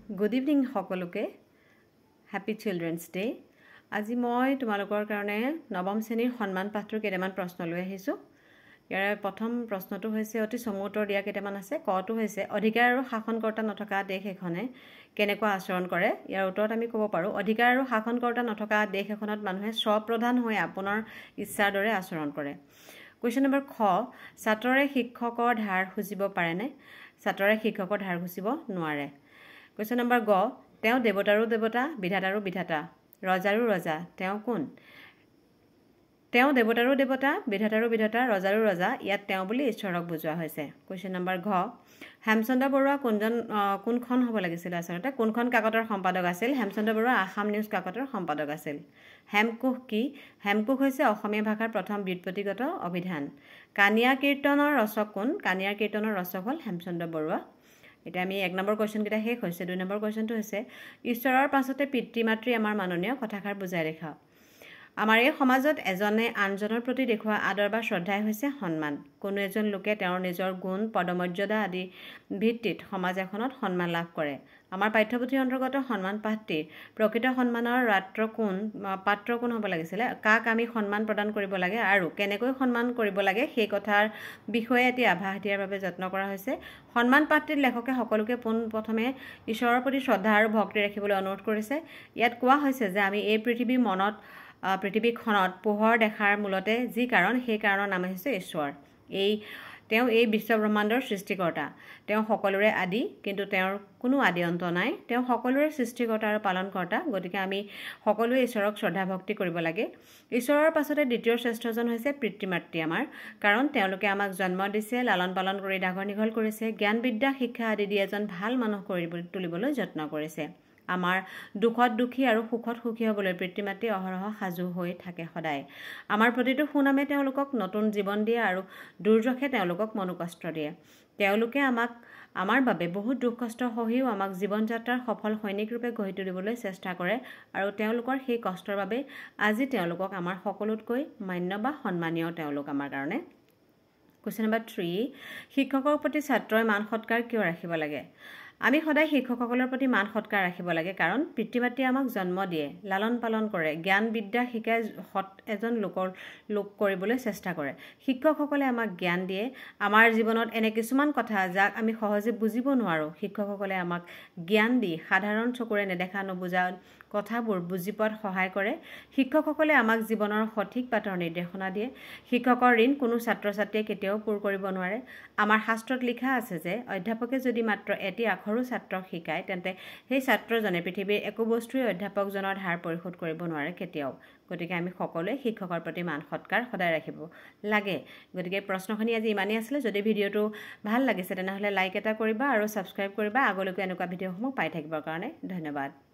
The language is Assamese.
Good evening সকলোকে Happy Children's Day আজি মই তোমালোকৰ কাৰণে নৱম শ্ৰেণীৰ সন্মান পাঠৰ কেইটামান প্ৰশ্ন লৈ আহিছো ইয়াৰ প্ৰথম প্ৰশ্নটো হৈছে অতি চমুতৰ দিয়া কেইটামান আছে কটো হৈছে অধিকাৰ আৰু শাসনকৰ্তা নথকা দেশ এখনে কেনেকুৱা আচৰণ কৰে ইয়াৰ উত্তৰত আমি ক'ব পাৰো অধিকাৰ আৰু শাসনকৰ্তা নথকা দেশ এখনত মানুহে স্বপ্ৰধান হৈ আপোনাৰ ইচ্ছাৰ দৰে আচৰণ কৰে Question number খ ছাত্ৰৰে শিক্ষকৰ ধাৰ খুজিব পাৰেনে ছাত্ৰৰে শিক্ষকৰ ধাৰ খুজিব নোৱাৰে Question number গ তেওঁ দেৱতাৰো দেৱতা বিধাতাৰো বিধাতা ৰজাৰো ৰজা তেওঁ কোন তেওঁ দেৱতাৰো দেৱতা বিধাতাৰো বিধাতা ৰজাৰো ৰজা ইয়াত তেওঁ বুলি ঈশ্বৰক বুজোৱা হৈছে Question number ঘ হেমচন্দ্ৰ বৰুৱা কোনখন হ'ব লাগিছিল আচলতে কোনখন কাকতৰ সম্পাদক আছিল হেমচন্দ্ৰ বৰুৱা আসাম নিউজ কাকতৰ সম্পাদক আছিল হেমকোষ কি হেমকোষ হৈছে অসমীয়া ভাষাৰ প্ৰথম ব্যুৎপত্তিগত অভিধান কানিয়া কীৰ্তনৰ ৰচক কোন কানিয়াৰ কীৰ্তনৰ ৰচক হ'ল হেমচন্দ্ৰ বৰুৱা এটা আমি এক নম্বৰ কোৱেশ্চন কিটা শেষ হৈছে দুই নম্বৰ কোৱেশ্চনটো হৈছে ঈশ্বৰৰ পাছতে পিতৃ মাতৃ আমাৰ মাননীয় কথাখাৰ বুজাই দেখা আমাৰ এই সমাজত এজনে আনজনৰ প্ৰতি দেখুৱা আদৰ বা শ্ৰদ্ধাই হৈছে সন্মান কোনো এজন লোকে তেওঁৰ নিজৰ গুণ পদমৰ্যাদা আদি ভিত্তিত সমাজ এখনত সন্মান লাভ কৰে আমাৰ পাঠ্যপুথিৰ অন্তৰ্গত সন্মান পাঠটিৰ প্ৰকৃত সন্মানৰ পাত্ৰ কোন হ'ব লাগিছিল কাক আমি সন্মান প্ৰদান কৰিব লাগে আৰু কেনেকৈ সন্মান কৰিব লাগে সেই কথাৰ বিষয়ে এটি আভাস দিয়াৰ বাবে যত্ন কৰা হৈছে সন্মান পাঠটিৰ লেখকে সকলোকে প্ৰথমে ঈশ্বৰৰ প্ৰতি শ্ৰদ্ধা আৰু ভক্তি ৰাখিবলৈ অনুৰোধ কৰিছে ইয়াত কোৱা হৈছে যে আমি এই পৃথিৱীখনত পোহৰ দেখাৰ মূলতে যি কাৰণ সেই কাৰণৰ নাম হৈছে ঈশ্বৰ তেওঁ এই বিশ্ব ব্ৰহ্মাণ্ডৰ সৃষ্টিকৰ্তা তেওঁ সকলোৰে আদি কিন্তু তেওঁৰ কোনো আদি অন্ত নাই তেওঁ সকলোৰে সৃষ্টিকৰ্তা আৰু পালনকৰ্তা গতিকে আমি সকলোৱে ঈশ্বৰক শ্ৰদ্ধা ভক্তি কৰিব লাগে ঈশ্বৰৰ পাছতে দ্বিতীয় শ্ৰেষ্ঠজন হৈছে পিতৃ মাতৃ আমাৰ কাৰণ তেওঁলোকে আমাক জন্ম দিছে লালন পালন কৰি ডাঙৰ দীঘল কৰিছে জ্ঞান বিদ্যা শিক্ষা আদি দি এজন ভাল মানুহ কৰি তুলিবলৈ যত্ন কৰিছে আমাৰ দুখত দুখী আৰু সুখত সুখী হ'বলৈ পিতৃ মাতৃ অহৰহ সাজু হৈ থাকে সদায় আমাৰ প্ৰতিটো সুনামে তেওঁলোকক নতুন জীৱন দিয়ে আৰু দুৰ্যখে তেওঁলোকক মনোকষ্ট দিয়ে তেওঁলোকে আমাৰ বাবে বহুত দুখ কষ্ট সহিও আমাক জীৱন যাত্ৰাৰ সফল সৈনিক ৰূপে গঢ়ি তুলিবলৈ চেষ্টা কৰে আৰু তেওঁলোকৰ সেই কষ্টৰ বাবে আজি তেওঁলোকক আমাৰ সকলোতকৈ মান্য বা সন্মানীয় তেওঁলোক আমাৰ কাৰণে Question number 3 শিক্ষকৰ প্ৰতি ছাত্ৰই মান সৎকাৰ কিয় ৰাখিব লাগে আমি সদায় শিক্ষকসকলৰ প্ৰতি মান সৎকাৰ ৰাখিব লাগে কাৰণ পিতৃ-মাতৃয়ে আমাক জন্ম দিয়ে লালন পালন কৰে জ্ঞান বিদ্যা শিকাই এজন লোক কৰিবলৈ চেষ্টা কৰে শিক্ষকসকলে আমাক জ্ঞান দিয়ে আমাৰ জীৱনত এনে কিছুমান কথা যাক আমি সহজে বুজিব নোৱাৰো শিক্ষকসকলে আমাক জ্ঞান দি সাধাৰণ চকুৰে নেদেখা নবুজা কথাবোৰ বুজি পোৱাত সহায় কৰে শিক্ষকসকলে আমাক জীৱনৰ সঠিক বাটৰ নিৰ্দেশনা দিয়ে শিক্ষকৰ ঋণ কোনো ছাত্ৰ-ছাত্ৰীয়ে কেতিয়াও পূৰ কৰিব নোৱাৰে আমাৰ শাস্ত্ৰত লিখা আছে যে অধ্যাপকে যদি মাত্ৰ এটি আখৰো ছাত্ৰক শিকায় তেন্তে সেই ছাত্ৰজনে পৃথিৱীৰ একো বস্তুৱে অধ্যাপকজনৰ ধাৰ পৰিশোধ কৰিব নোৱাৰে কেতিয়াও গতিকে আমি সকলোৱে শিক্ষকৰ প্ৰতি মান সৎকাৰ সদায় ৰাখিব লাগে গতিকে প্ৰশ্নখিনি আজি ইমানেই আছিল যদি ভিডিঅটো ভাল লাগিছে তেনেহলে লাইক এটা কৰিবা আৰু সাবস্ক্ৰাইব কৰিবা আগলৈকে এনেকুৱা ভিডিঅসমূহ পাই থাকিবৰ কাৰণে ধন্যবাদ